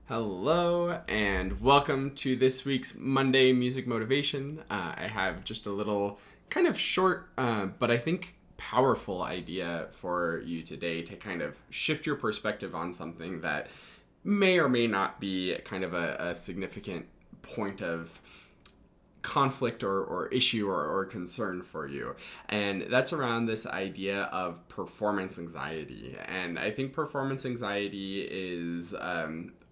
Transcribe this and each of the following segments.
Hello and welcome to this week's Monday Music Motivation. I have just a little kind of short, but I think powerful idea for you today to kind of shift your perspective on something that may or may not be kind of a significant point of conflict or issue or concern for you. And that's around this idea of performance anxiety. And I think performance anxiety is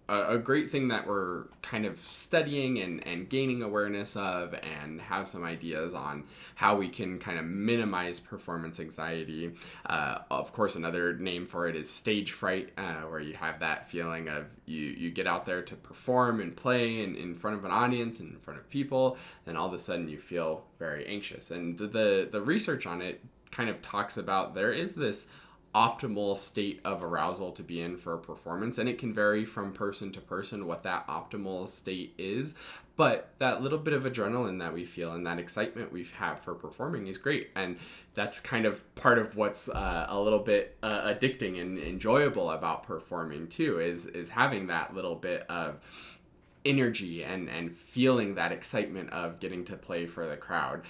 a great thing that we're kind of studying and gaining awareness of, and have some ideas on how we can kind of minimize performance anxiety. Of course, another name for it is stage fright, where you have that feeling of you get out there to perform and play in front of an audience and in front of people, then all of a sudden you feel very anxious. And the research on it kind of talks about there is this optimal state of arousal to be in for a performance, and it can vary from person to person what that optimal state is, but that little bit of adrenaline that we feel and that excitement we have for performing is great. And that's kind of part of what's a little bit addicting and enjoyable about performing too, is having that little bit of energy and feeling that excitement of getting to play for the crowd.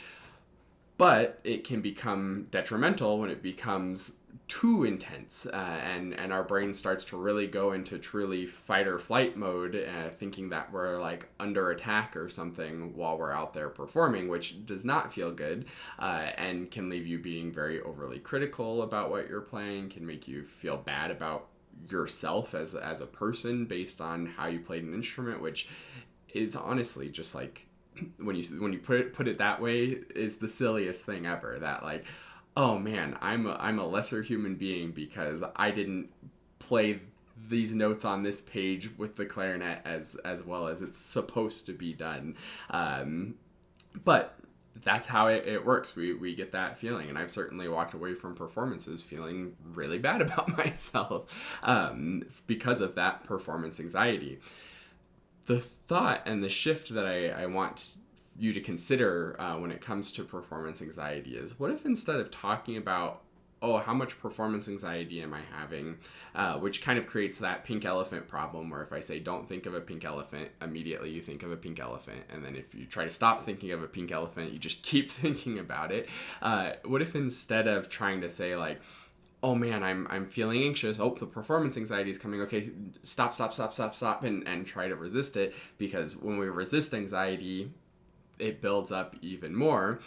But it can become detrimental when it becomes too intense, and our brain starts to really go into truly fight or flight mode, thinking that we're like under attack or something while we're out there performing, which does not feel good, and can leave you being very overly critical about what you're playing, can make you feel bad about yourself as a person based on how you played an instrument, which is honestly just like, when you put it that way, is the silliest thing ever. That like, oh man, I'm a lesser human being because I didn't play these notes on this page with the clarinet as well as it's supposed to be done. But that's how it works. We get that feeling, and I've certainly walked away from performances feeling really bad about myself because of that performance anxiety. The thought and the shift that I want you to consider when it comes to performance anxiety is, what if instead of talking about, oh, how much performance anxiety am I having, which kind of creates that pink elephant problem, where if I say don't think of a pink elephant, immediately you think of a pink elephant, and then if you try to stop thinking of a pink elephant, you just keep thinking about it. What if instead of trying to say like, oh man, I'm feeling anxious. Oh, the performance anxiety is coming. Okay, stop, and try to resist it, because when we resist anxiety, it builds up even more.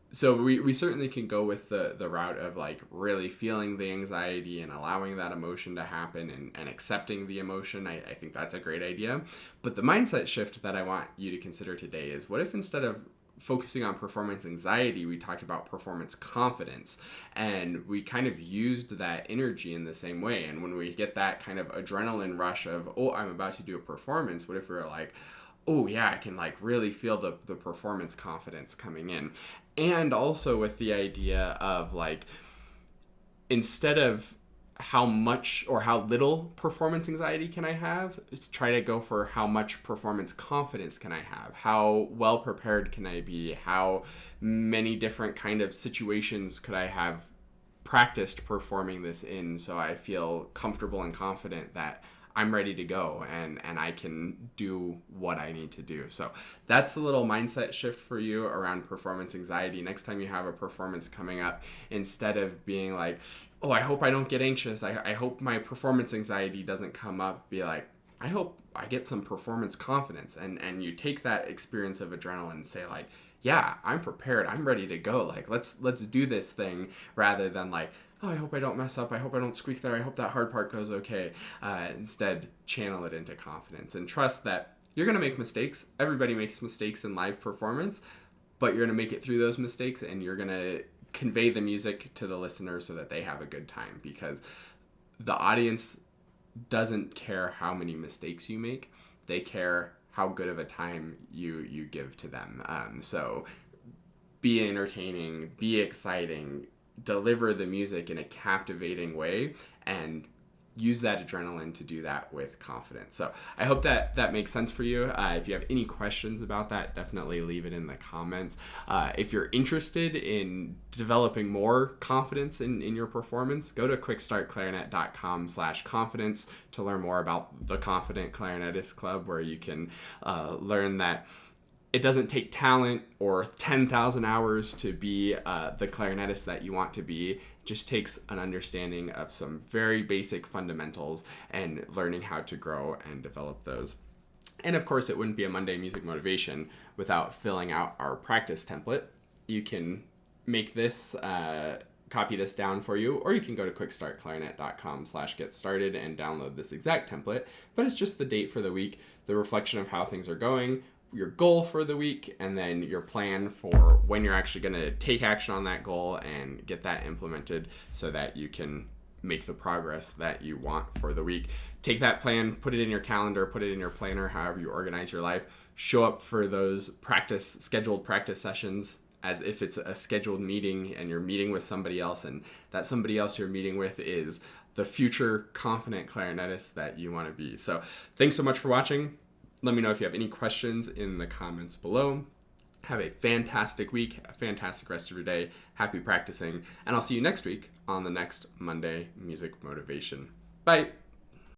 So we certainly can go with the route of like really feeling the anxiety and allowing that emotion to happen, and accepting the emotion. I think that's a great idea. But the mindset shift that I want you to consider today is, what if instead of focusing on performance anxiety, we talked about performance confidence, and we kind of used that energy in the same way. And when we get that kind of adrenaline rush of, oh, I'm about to do a performance, what if we were like, oh yeah, I can like really feel the performance confidence coming in. And also with the idea of like, instead of how much or how little performance anxiety can I have, is try to go for how much performance confidence can I have, how well prepared can I be, how many different kind of situations could I have practiced performing this in, so I feel comfortable and confident that I'm ready to go and I can do what I need to do. So that's a little mindset shift for you around performance anxiety. Next time you have a performance coming up, instead of being like, oh, I hope I don't get anxious, I hope my performance anxiety doesn't come up, be like, I hope I get some performance confidence. And you take that experience of adrenaline and say like, yeah, I'm prepared, I'm ready to go, like let's do this thing, rather than like, oh, I hope I don't mess up, I hope I don't squeak there, I hope that hard part goes okay. Instead, channel it into confidence and trust that you're going to make mistakes. Everybody makes mistakes in live performance, but you're going to make it through those mistakes, and you're going to convey the music to the listener so that they have a good time, because the audience doesn't care how many mistakes you make. They care how good of a time you give to them. So be entertaining, be exciting, deliver the music in a captivating way, and use that adrenaline to do that with confidence. So I hope that makes sense for you. If you have any questions about that, definitely leave it in the comments. If you're interested in developing more confidence in your performance, go to quickstartclarinet.com/confidence to learn more about the Confident Clarinetist Club, where you can learn that it doesn't take talent or 10,000 hours to be the clarinetist that you want to be. It just takes an understanding of some very basic fundamentals and learning how to grow and develop those. And of course, it wouldn't be a Monday Music Motivation without filling out our practice template. You can make this, copy this down for you, or you can go to quickstartclarinet.com/get started and download this exact template. But it's just the date for the week, the reflection of how things are going, your goal for the week, and then your plan for when you're actually going to take action on that goal and get that implemented so that you can make the progress that you want for the week. Take that plan, put it in your calendar, put it in your planner, however you organize your life. Show up for those scheduled practice sessions as if it's a scheduled meeting and you're meeting with somebody else, and that somebody else you're meeting with is the future confident clarinetist that you want to be. So thanks so much for watching. Let me know if you have any questions in the comments below. Have a fantastic week, a fantastic rest of your day. Happy practicing, and I'll see you next week on the next Monday Music Motivation. Bye.